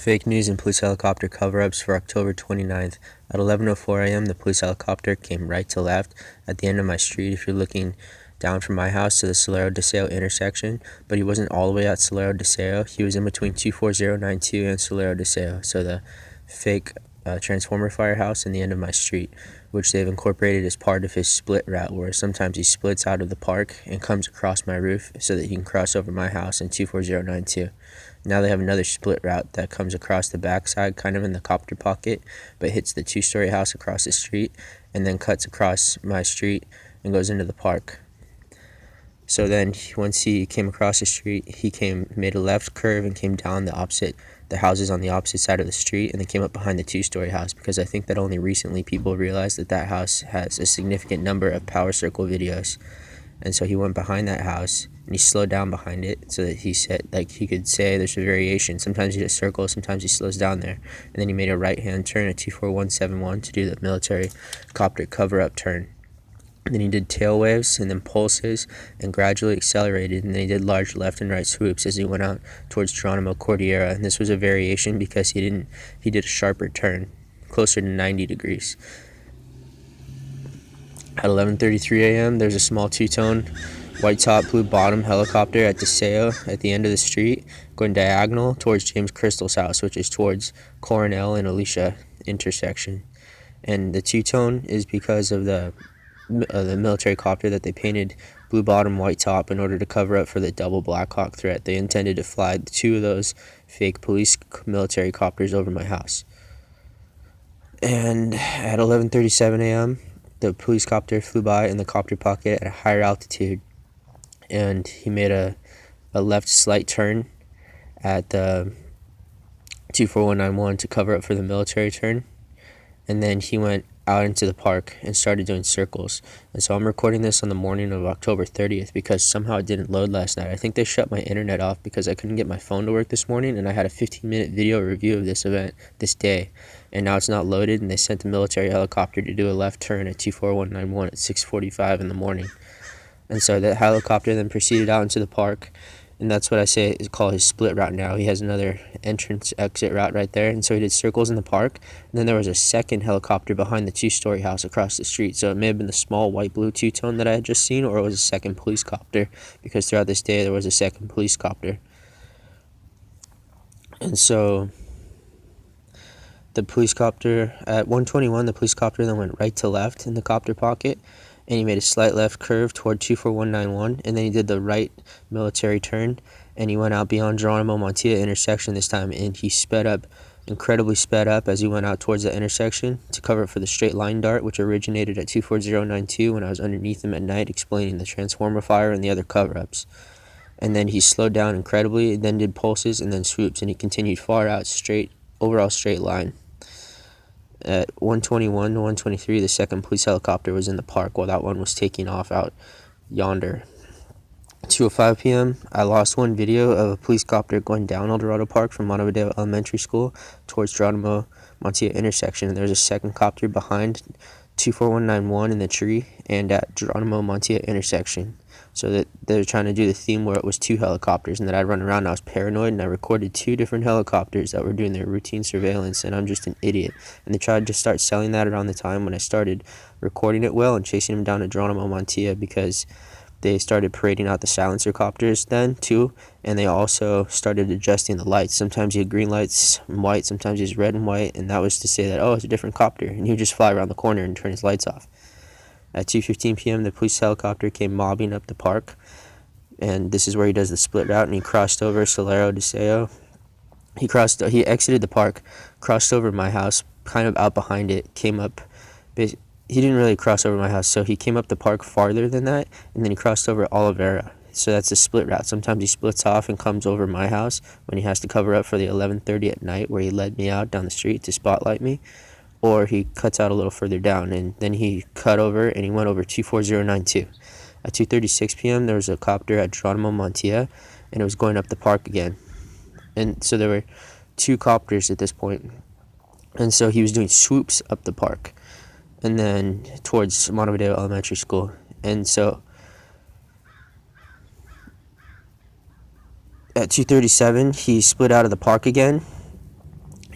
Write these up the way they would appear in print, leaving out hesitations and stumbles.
Fake news and police helicopter cover-ups for October 29th. At 11:04 a.m., the police helicopter came right to left at the end of my street if you're looking down from my house to the Solero Deseo intersection, but he wasn't all the way at Solero Deseo. He was in between 24092 and Solero Deseo, so the fake transformer firehouse in the end of my street, which they've incorporated as part of his split route, where sometimes he splits out of the park and comes across my roof so that he can cross over my house in 24092. Now they have another split route that comes across the backside, kind of in the Copter pocket, but hits the two-story house across the street and then cuts across my street and goes into the park. So then once he came across the street, he made a left curve and came down the houses on the opposite side of the street, and then came up behind the two-story house, because I think that only recently people realized that house has a significant number of power circle videos. And so he went behind that house and he slowed down behind it so that he could say there's a variation. Sometimes he just circles, sometimes he slows down there. And then he made a right-hand turn at 24171 to do the military copter cover-up turn. And then he did tail waves and then pulses and gradually accelerated, and then he did large left and right swoops as he went out towards Jeronimo Cordillera. And this was a variation because he did a sharper turn, closer to 90 degrees. At 11:33 a.m., there's a small two-tone, white top, blue bottom helicopter at Deseo at the end of the street, going diagonal towards James Crystal's house, which is towards Coronel and Alicia intersection. And the two-tone is because of the military copter that they painted blue bottom, white top in order to cover up for the double Black Hawk threat. They intended to fly two of those fake police military copters over my house. And at 11:37 a.m., the police copter flew by in the Copter pocket at a higher altitude, and he made a left slight turn at the 24191 to cover up for the military turn, and then he went out into the park and started doing circles. And so I'm recording this on the morning of October 30th because somehow it didn't load last night. I think they shut my internet off because I couldn't get my phone to work this morning, and I had a 15-minute video review of this event this day, and now it's not loaded, and they sent the military helicopter to do a left turn at 24191 at 6:45 in the morning. And so that helicopter then proceeded out into the park, and that's what I say is called his split route now. He has another entrance exit route right there, and so he did circles in the park, and then there was a second helicopter behind the two-story house across the street. So it may have been the small white-blue two-tone that I had just seen, or it was a second police copter, because throughout this day there was a second police copter. And so the police copter at 121, the police copter then went right to left in the Copter pocket, and he made a slight left curve toward 24191, and then he did the right military turn, and he went out beyond Jeronimo Montilla intersection this time, and he incredibly sped up as he went out towards the intersection to cover for the straight line dart, which originated at 24092 when I was underneath him at night explaining the transformer fire and the other cover-ups. And then he slowed down incredibly, then did pulses and then swoops, and he continued far out overall straight line. At 121 to 123, the second police helicopter was in the park while that one was taking off out yonder. 2:05 p.m., I lost one video of a police copter going down Eldorado Park from Montevideo Elementary School towards Geronimo Montilla intersection, and there was a second copter behind 24191 in the tree and at Geronimo Montilla intersection. So that they're trying to do the theme where it was two helicopters, and that I'd run around and I was paranoid, and I recorded two different helicopters that were doing their routine surveillance, and I'm just an idiot. And they tried to start selling that around the time when I started recording it well and chasing them down to Jeronimo Montilla, because they started parading out the silencer copters then too, and they also started adjusting the lights. Sometimes you had green lights and white, sometimes you had red and white, and that was to say that, oh, it's a different copter, and he would just fly around the corner and turn his lights off. At 2:15 p.m., the police helicopter came mobbing up the park, and this is where he does the split route, and he crossed over Solero Deseo. He exited the park, crossed over my house, kind of out behind it, came up. He didn't really cross over my house, so he came up the park farther than that, and then he crossed over Oliveira. So that's a split route. Sometimes he splits off and comes over my house when he has to cover up for the 11:30 at night, where he led me out down the street to spotlight me. Or he cuts out a little further down, and then he cut over and he went over 24092. At 2:36 p.m., there was a copter at Geronimo Montilla, and it was going up the park again. And so there were two copters at this point. And so he was doing swoops up the park and then towards Montevideo Elementary School. And so at 2:37, he split out of the park again,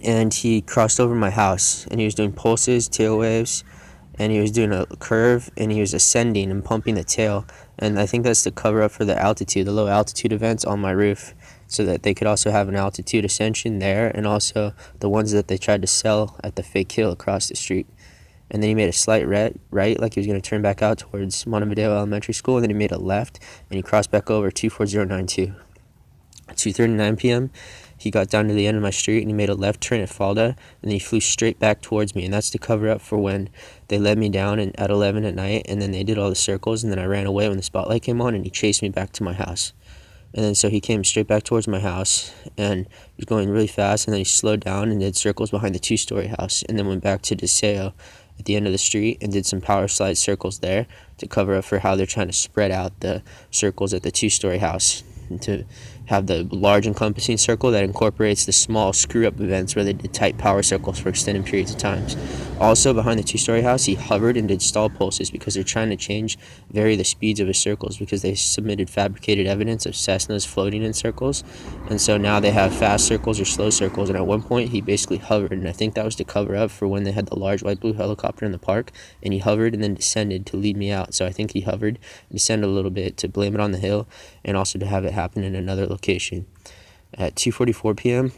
and he crossed over my house, and he was doing pulses, tail waves, and he was doing a curve, and he was ascending and pumping the tail. And I think that's to cover up for the altitude, the low altitude events on my roof, so that they could also have an altitude ascension there, and also the ones that they tried to sell at the fake hill across the street. And then he made a slight right, like he was going to turn back out towards Montevideo Elementary School, and then he made a left, and he crossed back over 24092. At 2:39 p.m., he got down to the end of my street, and he made a left turn at Falda, and then he flew straight back towards me, and that's to cover up for when they led me down at 11 at night, and then they did all the circles, and then I ran away when the spotlight came on, and he chased me back to my house. And then so he came straight back towards my house, and he was going really fast, and then he slowed down and did circles behind the two-story house, and then went back to Deseo at the end of the street and did some power slide circles there to cover up for how they're trying to spread out the circles at the two-story house, and to have the large encompassing circle that incorporates the small screw-up events where they did tight power circles for extended periods of times. Also, behind the two-story house, he hovered and did stall pulses because they're trying to vary the speeds of his circles, because they submitted fabricated evidence of Cessnas floating in circles, and so now they have fast circles or slow circles. And at one point, he basically hovered, and I think that was to cover up for when they had the large white blue helicopter in the park, and he hovered and then descended to lead me out. So I think he hovered, descended a little bit to blame it on the hill, and also to have it happen in another location. At 2:44 p.m.,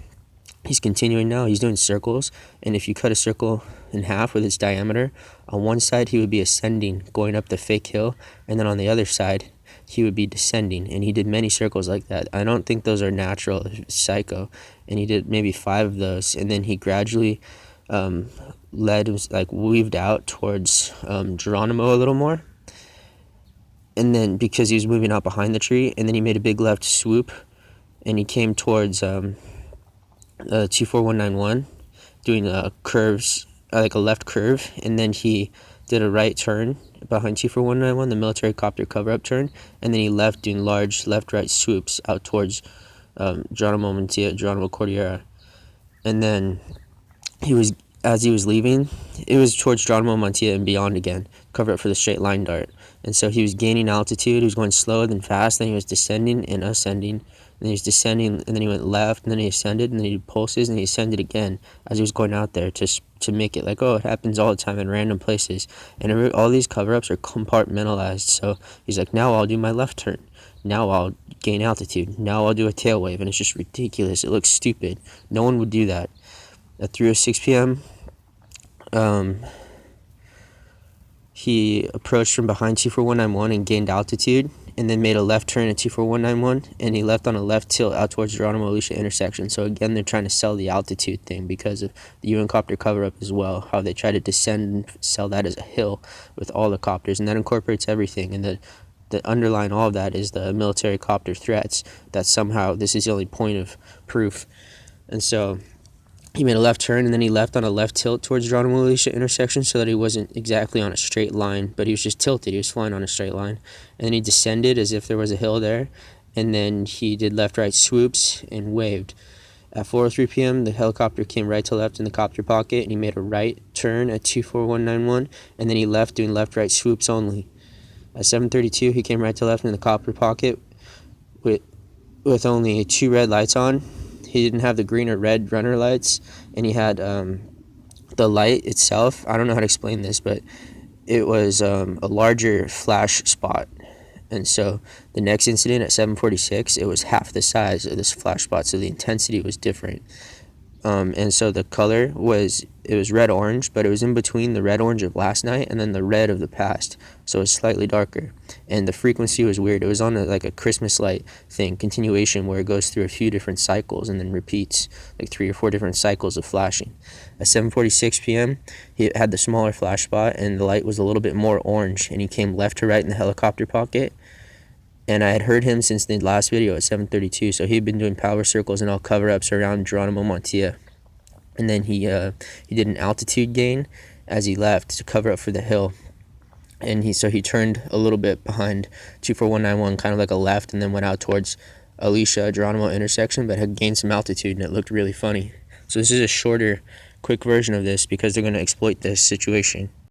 he's continuing now. He's doing circles, and if you cut a circle in half with its diameter, on one side he would be ascending, going up the fake hill, and then on the other side he would be descending. And he did many circles like that. I don't think those are natural, psycho. And he did maybe 5 of those, and then he gradually weaved out towards Jeronimo a little more. And then because he was moving out behind the tree, and then he made a big left swoop, and he came towards 24191, doing curves, like a left curve, and then he did a right turn behind 24191, the military copter cover-up turn, and then he left, doing large left-right swoops out towards Jeronimo Mantilla, Jeronimo Cordillera. And then as he was leaving, it was towards Jeronimo Mantilla and beyond again, cover up for the straight line dart. And so he was gaining altitude, he was going slow, then fast, then he was descending and ascending. And then he was descending, and then he went left, and then he ascended, and then he did pulses, and he ascended again as he was going out there to make it like, oh, it happens all the time in random places. And all these cover-ups are compartmentalized. So he's like, now I'll do my left turn. Now I'll gain altitude. Now I'll do a tail wave. And it's just ridiculous. It looks stupid. No one would do that. At 3:06 p.m., he approached from behind 24191 and gained altitude, and then made a left turn at 24191, and he left on a left tilt out towards Jeronimo Alicia intersection. So again, they're trying to sell the altitude thing because of the UN copter cover-up as well, how they try to descend and sell that as a hill with all the copters, and that incorporates everything. And the underlying all of that is the military copter threats, that somehow this is the only point of proof. And so he made a left turn, and then he left on a left tilt towards Geronimo Alicia intersection, so that he wasn't exactly on a straight line, but he was just tilted. He was flying on a straight line. And then he descended as if there was a hill there, and then he did left-right swoops and waved. At 4:03 p.m., the helicopter came right to left in the copter pocket, and he made a right turn at 24191, and then he left doing left-right swoops only. At 7:32, he came right to left in the copter pocket with only 2 red lights on. He didn't have the green or red runner lights, and he had the light itself. I don't know how to explain this, but it was a larger flash spot. And so the next incident at 7:46, it was half the size of this flash spot, so the intensity was different. And so the color was red-orange, but it was in between the red-orange of last night and then the red of the past, so it was slightly darker. And the frequency was weird. It was on like a Christmas light thing, continuation, where it goes through a few different cycles and then repeats like 3 or 4 different cycles of flashing. At 7:46 p.m., he had the smaller flash spot, and the light was a little bit more orange, and he came left to right in the helicopter pocket. And I had heard him since the last video at 7:32, so he'd been doing power circles and all cover-ups around Jeronimo Mantilla. And then he did an altitude gain as he left to cover up for the hill. And he turned a little bit behind 24191, kind of like a left, and then went out towards Alicia Jeronimo intersection, but had gained some altitude, and it looked really funny. So this is a shorter, quick version of this because they're going to exploit this situation.